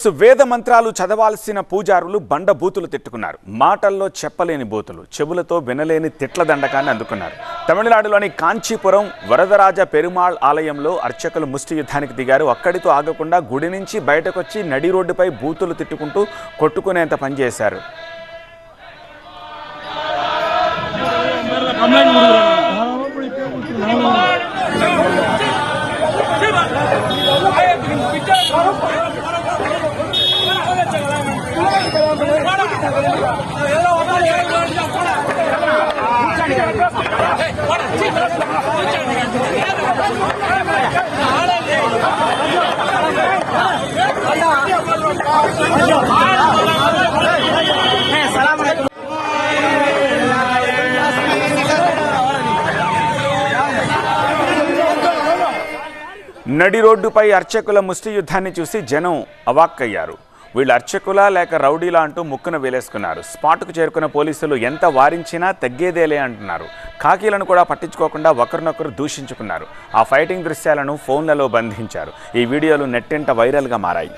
వేద మంత్రాలు చదవాల్సిన పూజారులు బండ బూతులు తిట్టుకున్నారు. మాటల్లో చెప్పలేని బూతులు, చెవులతో వినలేని తిట్ల దండకాన్ని అందుకున్నారు. తమిళనాడులోని కాంచీపురం వరదరాజ పెరుమాళ్ ఆలయంలో అర్చకులు ముష్టి యుద్ధానికి దిగారు. అక్కడితో ఆగకుండా గుడి నుంచి బయటకొచ్చి నడి రోడ్డుపై బూతులు తిట్టుకుంటూ కొట్టుకునేంత పనిచేశారు. నడి రోడ్డుపై అర్చకుల ముష్టి యుద్ధాన్ని చూసి జనం అవాక్కయ్యారు. వీళ్ళు అర్చకులా లేక రౌడీలా అంటూ ముక్కున వేలేసుకున్నారు. స్పాట్కు చేరుకున్న పోలీసులు ఎంత వారించినా తగ్గేదేలే అంటున్నారు. ఖాకీలను కూడా పట్టించుకోకుండా ఒకరినొకరు దూషించుకున్నారు. ఆ ఫైటింగ్ దృశ్యాలను ఫోన్లలో బంధించారు. ఈ వీడియోలు నెట్టింట వైరల్గా మారాయి.